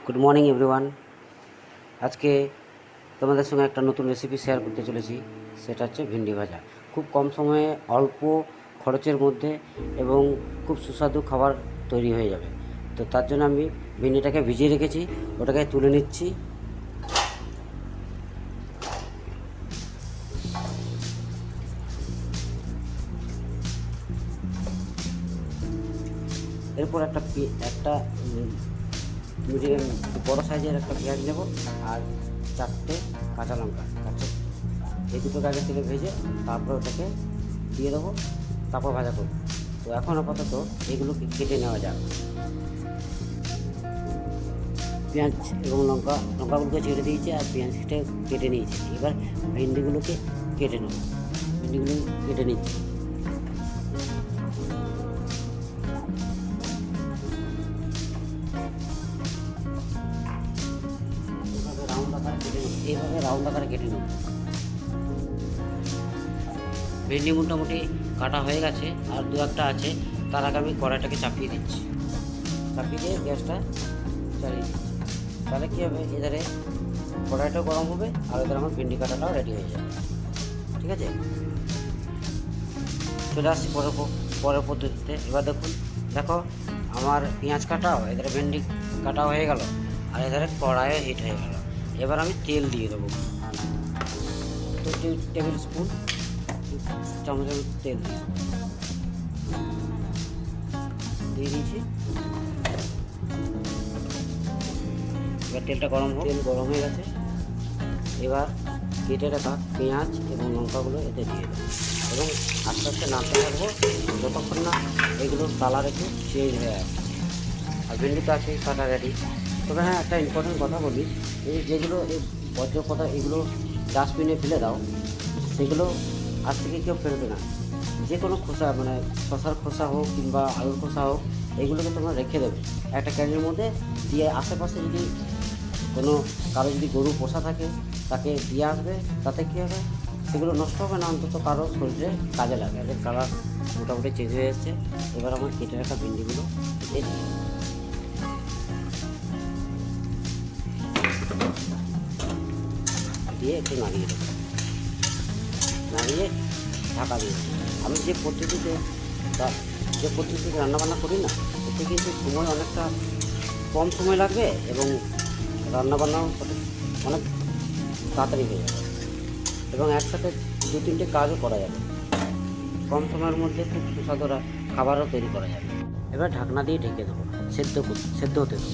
Good morning everyone. আজকে তোমাদের সঙ্গে একটা নতুন রেসিপি শেয়ার করতে চলেছি, সেটা হচ্ছে ভেন্ডি ভাজা। খুব কম সময়ে অল্প খরচের মধ্যে এবং খুব সুস্বাদু খাবার তৈরি হয়ে যাবে। তো তার জন্য আমি ভেন্ডিটাকে ভিজিয়ে রেখেছি, ওটাকে তুলে নিচ্ছি। এরপর একটা মিডিয়াম বড় সাইজের একটা পেঁয়াজ নেব আর 4টে কাঁচা লঙ্কা। এই দুটোকে আগে তেলে ভেজে তারপর ওটাকে দিয়ে দেবো, তারপর ভাজা করবো। তো এখন আপাতত এগুলোকে কেটে নেওয়া যাক। পেঁয়াজ এবং লঙ্কাগুলোকে ছেড়ে দিয়েছি আর পেঁয়াজটা কেটে নিয়েছি। এবার ভেন্ডিগুলোকে কেটে নেব, ভেন্ডিগুলো কেটে নিচ্ছি। এইভাবে রাউন্ড আকারে কেটে নেব। ভেন্ডি মোটামুটি কাটা হয়ে গেছে, আর দু একটা আছে। তার আগে আমি কড়াইটাকে চাপিয়ে দিচ্ছি, চাপিয়ে দিয়ে গ্যাসটা চালিয়ে দিচ্ছি। তাহলে কী হবে, এধারে কড়াইটাও গরম হবে আর এধারে আমার ভেন্ডি কাটাটাও রেডি হয়ে যাবে। ঠিক আছে, চলে আসছি পরের পদ্ধতিতে। এবার দেখো আমার পেঁয়াজ কাটাও, এধারে ভেন্ডি কাটাও হয়ে গেল আর এধারে কড়াইও হিট হয়ে গেল। এবার আমি তেল দিয়ে দেবো, 2 টেবিল স্পুন চামচের তেল দিয়ে দিয়েছি। এবার তেলটা তেল গরম হয়ে গেছে। এবার কেটে রাখা পেঁয়াজ এবং লঙ্কাগুলো এতে দিয়ে দেবো এবং আস্তে আস্তে নাড়তে থাকবো যতক্ষণ না এগুলোর কালার একটু চেঞ্জ হয়ে আসে। আর ভেন্ডি তো আছে কাটা রেডি। তবে হ্যাঁ, একটা ইম্পর্টেন্ট কথা বলি, যেগুলো এই বর্জ্য এগুলো ডাস্টবিনে ফেলে দাও, সেগুলো আজ থেকে কেউ ফেলবে না। যে কোনো খোসা, মানে শশার খোসা হোক কিংবা আলুর খোসা হোক, এগুলোকে তোমরা রেখে দেবে একটা ক্যারির মধ্যে দিয়ে। আশেপাশে যদি কারো যদি গরু পোষা থাকে, তাকে দিয়ে আসবে। তাতে কী হবে, সেগুলো নষ্ট হবে না, অন্তত কারো শরীরে কাজে লাগে। এদের কালার মোটামুটি চেঞ্জ হয়ে এসছে। এবার আমার কেটে রাখা ভেন্ডিগুলো দিয়ে একটু নাড়িয়ে দেবো, নাড়িয়ে ঢাকা দিয়ে দেবো। আমি যে পদ্ধতিতে রান্নাবান্না করি না, এতে কিন্তু সময় অনেকটা কম সময় লাগবে এবং রান্নাবান্নাও অনেক তাড়াতাড়ি হয়ে যাবে এবং একসাথে 2-3টে কাজও করা যাবে। কম সময়ের মধ্যে খুব সুস্বাদু খাবারও তৈরি করা যাবে। এবার ঢাকনা দিয়ে ঢেকে দেবো, সেদ্ধ হতে দেবো।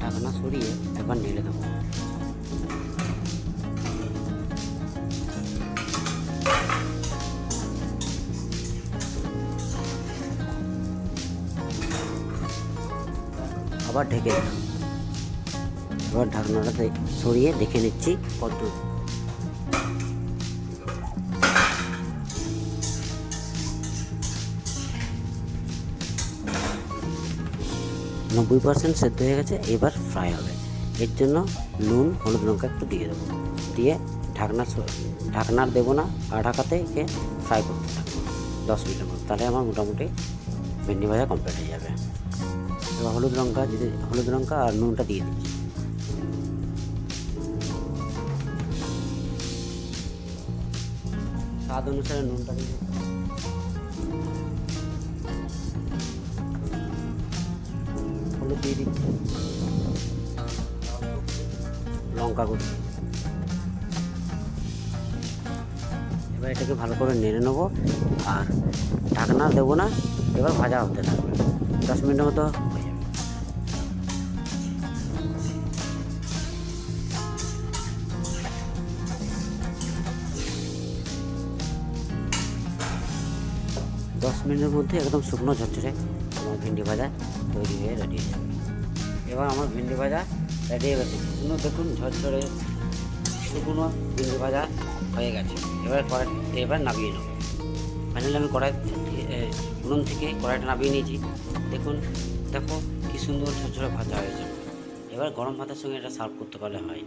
ঢাকনা সরিয়ে একবার নেড়ে দেবো। আবার ঢেকে দিলাম। এবার ঢাকনাটা সরিয়ে দেখে নিচ্ছি কত। 90% সেদ্ধ হয়ে গেছে। এবার ফ্রাই হবে, এর জন্য নুন হলুদ লঙ্কা একটু দিয়ে দেবো, দিয়ে ঢাকনার দেবো না, আর ঢাকাতে একে ফ্রাই করতে থাকবো 10 মিনিটের মতো। তাহলে আমার মোটামুটি ভেন্ডি ভাজা কমপ্লিট হয়ে যাবে। এবার হলুদ লঙ্কা আর নুনটা দিয়ে দিচ্ছি। স্বাদ অনুসারে নুনটা দিয়ে হলুদ দিয়ে দিচ্ছি, লঙ্কা গুঁড়ো। এবার এটাকে ভালো করে নেড়ে নেবো আর ঢাকনা দেবো না। এবার ভাজা হতে থাকবে, 10 মিনিটের মতো হয়ে যাবে। 10 মিনিটের মধ্যে একদম শুকনো ঝরঝরে আমার ভেন্ডি ভাজা তৈরি হয়ে রেডি হয়ে যাবে। এবার আমার ভেন্ডি ভাজা রেডি হয়ে গেছে। দেখুন ঝরঝরে শুকনো ভেন্ডি ভাজা হয়ে গেছে। এবার নামিয়ে নেব। ফাইনালি আমি উনুন থেকে কড়াইটা নামিয়ে নিয়েছি। দেখো কি সুন্দর ঝরঝরে ভাজা হয়েছে। এবার গরম ভাতের সঙ্গে এটা সার্ভ করতে পারলে হয়।